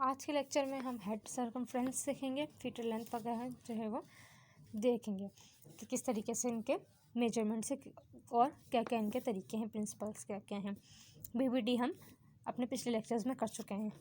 आज के लेक्चर में हम हेड सर्कमफ्रेंस सीखेंगे, फीटल लेंथ वगैरह जो है वो देखेंगे कि किस तरीके से इनके मेजरमेंट से और क्या क्या इनके तरीके हैं, प्रिंसिपल्स क्या क्या हैं। बीबीडी हम अपने पिछले लेक्चर्स में कर चुके हैं।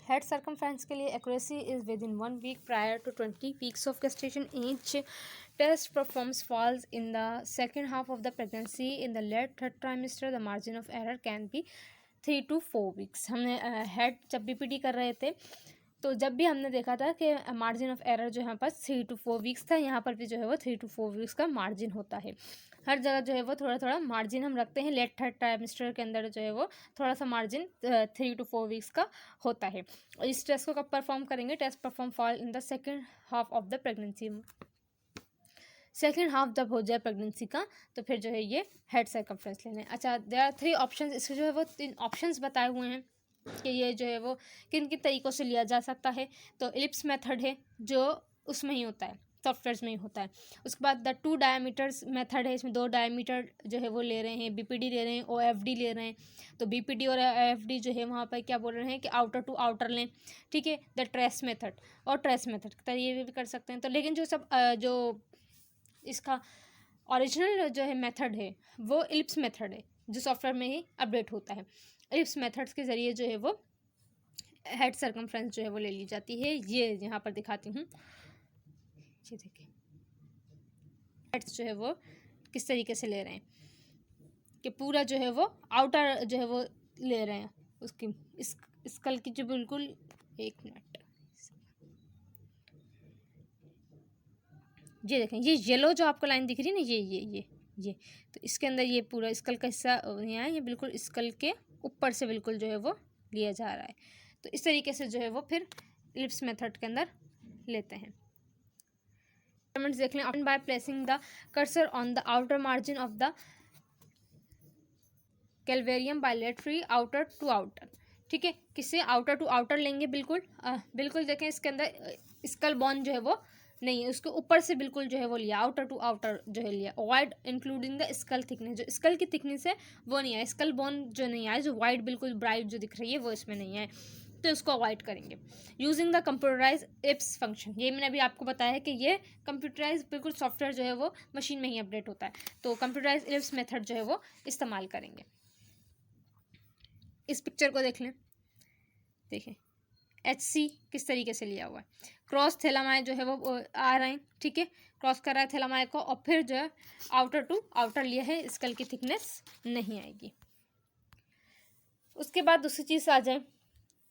हेड सर्कमफ्रेंस के लिए accuracy is within 1 week prior to 20 weeks of gestation. Each test performs falls in the second half of the pregnancy. In the late third trimester, the margin of error can be 3 to 4 weeks. हमने head जब BPD कर रहे थे तो जब भी हमने देखा था कि मार्जिन ऑफ एरर जो यहाँ पर 3 to 4 weeks था, यहाँ पर भी जो है वो 3 to 4 weeks का मार्जिन होता है। हर जगह जो है वो थोड़ा थोड़ा मार्जिन हम रखते हैं। लेट थर्ड ट्राइमेस्टर के अंदर जो है वो थोड़ा सा मार्जिन 3 to 4 weeks का होता है। इस टेस्ट को कब परफॉर्म करेंगे? Test perform fall in the second half of the pregnancy. Second half जब हो जाए प्रेगनेंसी का तो फिर जो है ये हेड सर्कमफ्रेंस लेने। अच्छा, देयर आर 3 ऑप्शंस। इसके जो है वो 3 ऑप्शंस बताए हुए हैं कि ये जो है वो किन किन तरीक़ों से लिया जा सकता है। तो एलिप्स मेथड है जो उसमें ही होता है, सॉफ्टवेयर में ही होता है। उसके बाद द 2 डायमीटर्स मेथड है, इसमें 2 डायमीटर जो है वो ले रहे हैं, बीपीडी ले रहे हैं, ओएफडी ले रहे हैं। तो बीपीडी और ओएफडी जो है वहाँ पर क्या बोल रहे हैं कि आउटर टू आउटर लें, ठीक है। द ट्रेस मेथड और ट्रेस मेथड ये भी कर सकते हैं। तो लेकिन जो सब जो इसका ओरिजिनल जो है मेथड है वो एलिप्स मेथड है जो सॉफ्टवेयर में ही अपडेट होता है। एलिप्स मेथड्स के ज़रिए जो है वो हेड सर्कमफ्रेंस जो है वो ले ली जाती है। ये यहाँ पर दिखाती हूँ, ये देखिए हेड्स जो है वो किस तरीके से ले रहे हैं कि पूरा जो है वो आउटर जो है वो ले रहे हैं उसकी स्कल की जो बिल्कुल, एक मिनट, ये देखें, ये येलो जो आपको लाइन दिख रही है ना, ये तो इसके अंदर ये पूरा स्कल का हिस्सा यहाँ है, ये बिल्कुल स्कल के ऊपर से बिल्कुल जो है वो लिया जा रहा है। तो इस तरीके से जो है वो फिर एलिप्स मेथड के अंदर लेते हैं। देख लें, option by placing the cursor on the outer margin of the calvarium bilaterally outer to outer, ठीक है। किससे आउटर टू आउटर लेंगे? बिल्कुल देखें इसके अंदर स्कल बोन जो है वो नहीं है, उसके ऊपर से बिल्कुल जो है वो लिया, आउटर टू आउटर जो है लिया। Wide including the skull thickness, जो स्कल की थिकनेस है वो नहीं है, स्कल बोन जो नहीं आए, जो वाइड बिल्कुल ब्राइट जो दिख रही है वो इसमें नहीं है, तो इसको अवॉइड करेंगे। Using the computerize apps function, ये मैंने अभी आपको बताया है कि ये कंप्यूटराइज बिल्कुल सॉफ्टवेयर जो है वो मशीन में ही अपडेट होता है। तो कंप्यूटराइज एप्स मेथड जो है वो इस्तेमाल करेंगे। इस पिक्चर को देख लें, देखें HC किस तरीके से लिया हुआ है। क्रॉस थैलामाई जो है वो आ रहे हैं, ठीक है, क्रॉस कर रहा है थैलामाई को, और फिर जो है आउटर टू आउटर लिया है, स्कल की थिकनेस नहीं आएगी। उसके बाद दूसरी चीज़ आ जाए,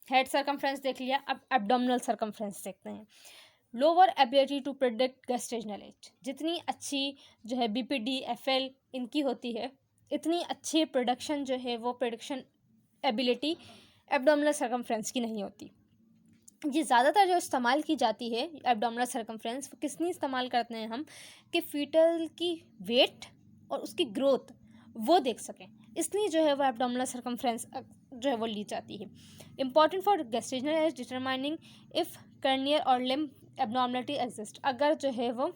हेड सर्कमफ्रेंस देख लिया, अब एब्डोमिनल सर्कमफ्रेंस देखते हैं। Lower ability to predict gestational age, जितनी अच्छी जो है बीपीडी FL इनकी होती है, इतनी अच्छी प्रोडक्शन जो है वो प्रोडक्शन एबिलिटी एब्डोमिनल सर्कमफ्रेंस की नहीं होती। ये ज़्यादातर जो इस्तेमाल की जाती है एब्डोमिनल सर्कमफ्रेंस, वो किसनी इस्तेमाल करते हैं हम कि फीटल की वेट और उसकी ग्रोथ वो देख सकें, इसलिए जो है वो एब्डोमिनल सर्कमफ्रेंस जो है वो ली जाती है। Important for gestational age determining if cranial और लिम्ब एब्नॉर्मलिटी एग्जिस्ट, अगर जो है वो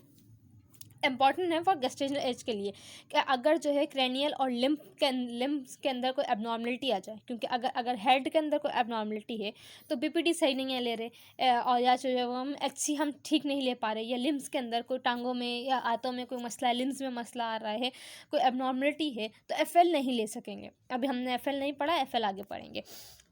इम्पॉर्टेंट है फॉर गेस्टेशनल एज के लिए कि अगर जो है क्रैनियल और लिम्ब्स के अंदर कोई एबनॉर्मलिटी आ जाए, क्योंकि अगर हेड के अंदर कोई एबनॉर्मलिटी है तो बीपीडी सही नहीं है ले रहे, और या जो है वो हम HC हम ठीक नहीं ले पा रहे, या लिम्ब्स के अंदर कोई टांगों में या हाथों में कोई मसला है, लिम्ब्स में मसला आ रहा है, कोई एबनॉर्मलिटी है, तो FL नहीं ले सकेंगे। अभी हमने FL नहीं पढ़ा, FL आगे पढ़ेंगे,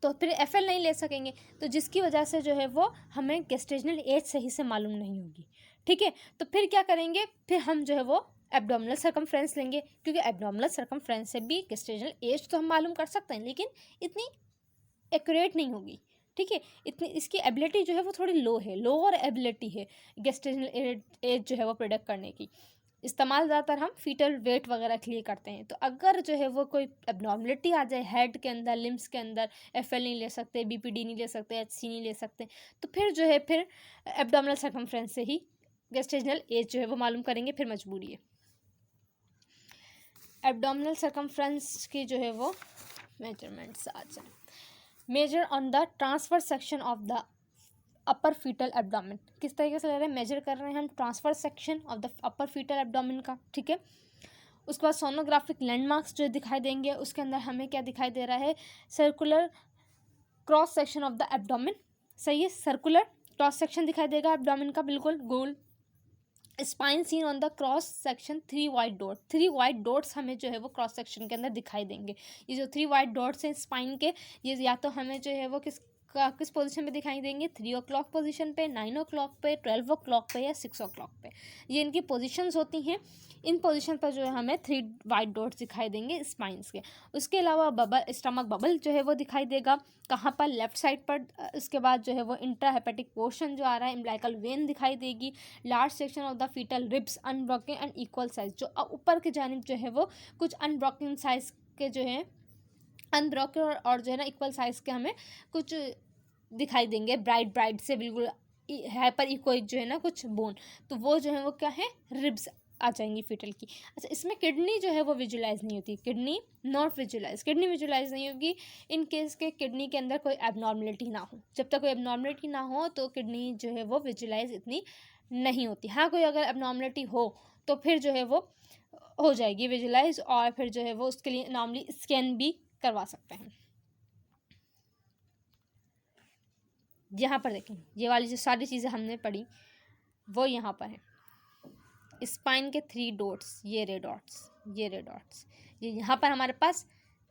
तो फिर FL नहीं ले सकेंगे, तो जिसकी वजह से जो है वो हमें गेस्टेशनल एज सही से मालूम नहीं होगी, ठीक है। तो फिर क्या करेंगे, फिर हम जो है वो एब्डोमिनल सर्कमफ्रेंस लेंगे, क्योंकि एब्डोमिनल सर्कमफ्रेंस से भी गेस्टेशनल एज तो हम मालूम कर सकते हैं, लेकिन इतनी एक्यूरेट नहीं होगी, ठीक है। इतनी इसकी एबिलिटी जो है वो थोड़ी लो है, लोअर एबिलिटी है गेस्टेशनल एज जो है वो प्रेडिक्ट करने की। इस्तेमाल ज़्यादातर हम फीटल वेट वगैरह के लिए करते हैं। तो अगर जो है वो कोई एबनॉर्मलिटी आ जाए हेड के अंदर, लिम्स के अंदर, FL नहीं ले सकते, BPD नहीं ले सकते, HC नहीं ले सकते, तो फिर जो है फिर एब्डोमिनल सर्कमफ्रेंस से ही गेस्टेशनल एज जो है वो मालूम करेंगे, फिर मजबूरी है। एब्डोमिनल सर्कमफ्रेंस की जो है वो मेजरमेंट्स आ जाए। Measure on the transfer section of the upper fetal abdomen, किस तरीके से ले रहे हैं, मेजर कर रहे हैं हम transfer section of the upper fetal abdomen का, ठीक है। उसके बाद सोनोग्राफिक लैंडमार्क्स जो दिखाई देंगे, उसके अंदर हमें क्या दिखाई दे रहा है, circular cross section of the abdomen, सही है। सर्कुलर क्रॉस सेक्शन दिखाई देगा एब्डोमेन का, बिल्कुल गोल। Spine seen on the cross section 3 white dot, 3 white dots हमें जो है वो क्रॉस सेक्शन के अंदर दिखाई देंगे। ये जो 3 वाइट डॉट्स हैं स्पाइन के, ये या तो हमें जो है वो किस पोजीशन पे दिखाई देंगे, 3 o'clock पोजीशन पे, 9 o'clock पे, 12 o'clock पे या 6 o'clock पे। ये इनकी पोजीशंस होती हैं। इन पोजीशन पर जो है हमें 3 वाइट डॉट्स दिखाई देंगे स्पाइंस के। उसके अलावा बबल, स्टमक बबल जो है वो दिखाई देगा कहाँ पर, लेफ्ट साइड पर। उसके बाद जो है वो इंट्राहेपेटिक पोर्शन जो आ रहा है, इम्ब्लाइकल वेन दिखाई देगी। Large section of the fetal ribs unbroken and equal size, जो ऊपर की जानिब जो है वो कुछ अनब्रोकन साइज के जो है, अनब्रोकन और जो है ना इक्वल साइज के हमें कुछ दिखाई देंगे, ब्राइट से बिल्कुल हाइपर इक्वल जो है ना कुछ बोन, तो वो जो है वो क्या है, रिब्स आ जाएंगी फीटल की। अच्छा, इसमें किडनी जो है वो विजुलाइज नहीं होती, kidney not visualize, kidney visualize नहीं होगी इन केस के किडनी के अंदर कोई एबनॉर्मलिटी ना हो। जब तक कोई एबनॉर्मलिटी ना हो तो किडनी जो है वो विजुलाइज इतनी नहीं होती। हाँ, कोई अगर एबनॉर्मलिटी हो तो फिर जो है वो हो जाएगी विजुलाइज, और फिर जो है वो उसके लिए नॉर्मली स्कैन भी करवा सकते हैं। यहाँ पर देखें, ये वाली जो सारी चीज़ें हमने पढ़ी वो यहाँ पर है। स्पाइन के 3 डॉट्स, ये रे डॉट्स, ये रे डॉट्स, ये यहाँ पर हमारे पास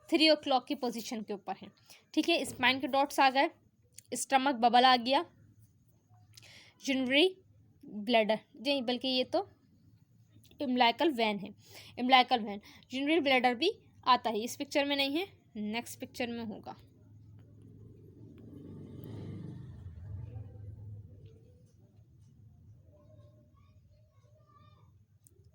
3 o'clock की पोजीशन के ऊपर है। ठीक है, स्पाइन के डॉट्स आ गए, स्टमक बबल आ गया, यूरिनरी ब्लैडर, नहीं बल्कि ये तो इम्ब्लाइकल वैन है, इम्ब्लाइकल वैन, यूरिनरी ब्लैडर भी आता है। इस पिक्चर में नहीं है, नेक्स्ट पिक्चर में होगा।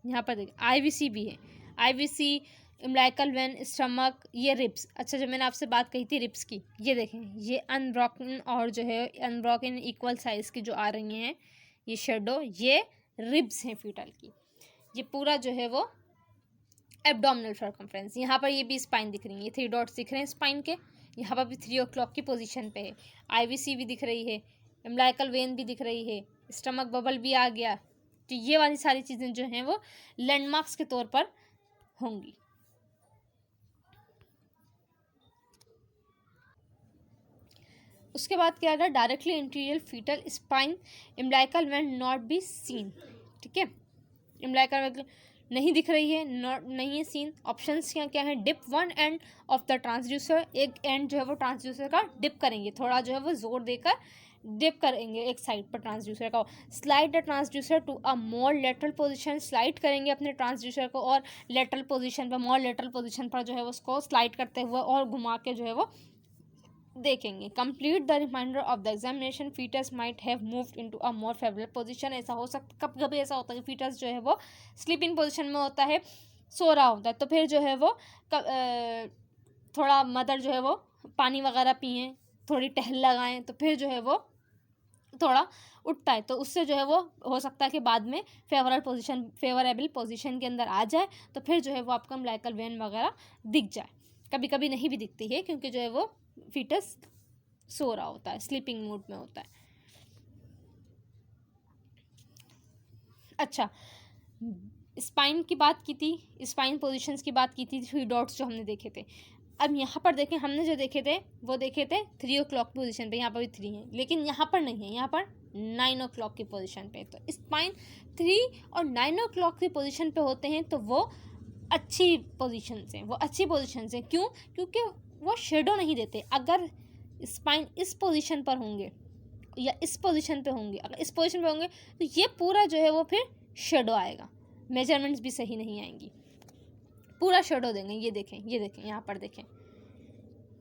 यहाँ पर देखिए आईवीसी भी है, आईवीसी, इम्ब्लाइकल वेन, स्टमक, ये रिब्स। अच्छा, जब मैंने आपसे बात कही थी रिब्स की, ये देखें, ये अनब्रोकन और जो है अनब्रोकन इक्वल साइज की जो आ रही हैं, ये शेडो, ये रिब्स हैं फीटल की। ये पूरा जो है वो एब्डोमिनल सर्कमफ्रेंस, यहाँ पर ये भी स्पाइन दिख रही है, ये 3 डॉट्स दिख रहे हैं स्पाइन के, यहाँ पर भी 3 o'clock की पोजीशन पे है। आईवीसी भी दिख रही है, इम्ब्लाइकल वेन भी दिख रही है, स्टमक बबल भी आ गया। तो ये वाली सारी चीज़ें जो हैं वो लैंडमार्क्स के तौर पर होंगी। उसके बाद क्या आएगा, directly interior fetal spine umbilical vein not be seen. ठीक है, इम्ब्लाइकल वेन नहीं दिख रही है, नॉट नहीं है सीन। ऑप्शंस क्या क्या है, dip one end of the transducer, एक एंड जो है वो ट्रांसड्यूसर का डिप करेंगे, थोड़ा जो है वो जोर देकर डिप करेंगे एक साइड पर ट्रांसड्यूसर का। Slide the transducer to a more lateral position, slide करेंगे अपने ट्रांसड्यूसर को और लेटरल पोजीशन पर, मोर लेटरल पोजीशन पर जो है उसको स्लाइड करते हुए और घुमा के जो है वो देखेंगे। Complete the reminder of the examination, fetus might have moved into a more favourable position. ऐसा हो सकता, कभी कभी ऐसा होता है कि फीटस जो है वो स्लीपिंग पोजीशन में होता है, सो रहा होता है, तो फिर जो है वो थोड़ा मदर जो है वो पानी वगैरह पिएँ, थोड़ी टहल लगाएं, तो फिर जो है वो थोड़ा उठता है, तो उससे जो है वो हो सकता है कि बाद में फेवरेबल पोजीशन के अंदर आ जाए, तो फिर जो है वो आपका इम्ब्लाइकल वेन वगैरह दिख जाए। कभी कभी नहीं भी दिखती है, क्योंकि जो है वो फीटस सो रहा होता है, स्लीपिंग मूड में होता है। अच्छा, स्पाइन की बात की थी, स्पाइन पोजीशंस की बात की थी, 3 डॉट्स जो हमने देखे थे। अब यहाँ पर देखें, हमने जो देखे थे वो देखे थे 3 o'clock पोजीशन पे, यहाँ पर भी 3 है, लेकिन यहाँ पर नहीं है, यहाँ पर 9 o'clock की पोजीशन पे। तो स्पाइन 3 और 9 o'clock की पोजीशन पे होते हैं, तो वो अच्छी पोजीशन से, वो अच्छी पोजीशन से। क्यों? क्योंकि वो शेडो नहीं देते। अगर स्पाइन इस पोजीशन पर होंगे या इस पोजीशन पे होंगे, अगर इस पोजीशन पे होंगे तो ये पूरा जो है वो फिर शेडो आएगा, मेजरमेंट्स भी सही नहीं आएंगी, पूरा शेडो देंगे। ये देखें, ये देखें, यहाँ पर देखें,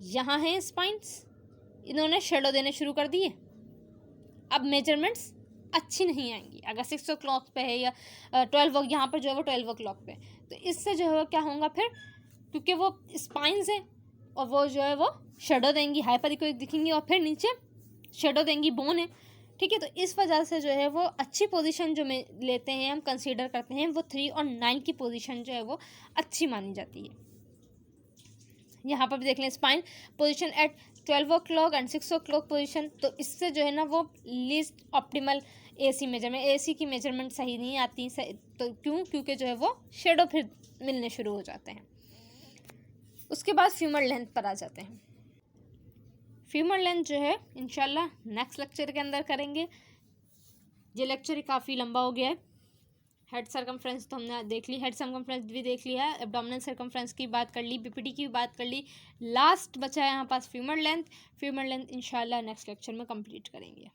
यहाँ हैं स्पाइंस, इन्होंने शेडो देने शुरू कर दिए। अब मेजरमेंट्स अच्छी नहीं आएंगी। अगर 6 o'clock पे है या 12, यहाँ पर जो है वो 12 o'clock पे, तो इससे जो है वो क्या होगा फिर, क्योंकि वो स्पाइंस हैं और वो जो है वो शेडो देंगी, हाइपर इक्विक दिखेंगी, और फिर नीचे शेडो देंगी, बोन है। ठीक है, तो इस वजह से जो है वो अच्छी पोजीशन जो में लेते हैं, हम कंसीडर करते हैं, वो 3 और 9 की पोजीशन जो है वो अच्छी मानी जाती है। यहाँ पर भी देख लें, spine position at 12 o'clock and 6 o'clock position, तो इससे जो है ना वो least optimal AC measurement, AC की मेजरमेंट सही नहीं आती। तो क्यों? क्योंकि जो है वो शेडो फिर मिलने शुरू हो जाते हैं। उसके बाद फ्यूमर लेंथ पर आ जाते हैं। फीमर लेंथ जो है इंशाल्लाह नेक्स्ट लेक्चर के अंदर करेंगे। ये लेक्चर काफ़ी लंबा हो गया है। हेड सर्कमफ्रेंस तो हमने देख ली, हेड सर्कमफ्रेंस भी देख लिया है, एब्डोमिनल सर्कमफ्रेंस की बात कर ली, बीपीटी की भी बात कर ली। लास्ट बचा है यहाँ पास फीमर लेंथ। फीमर लेंथ इंशाल्लाह नेक्स्ट लेक्चर में कंप्लीट करेंगे।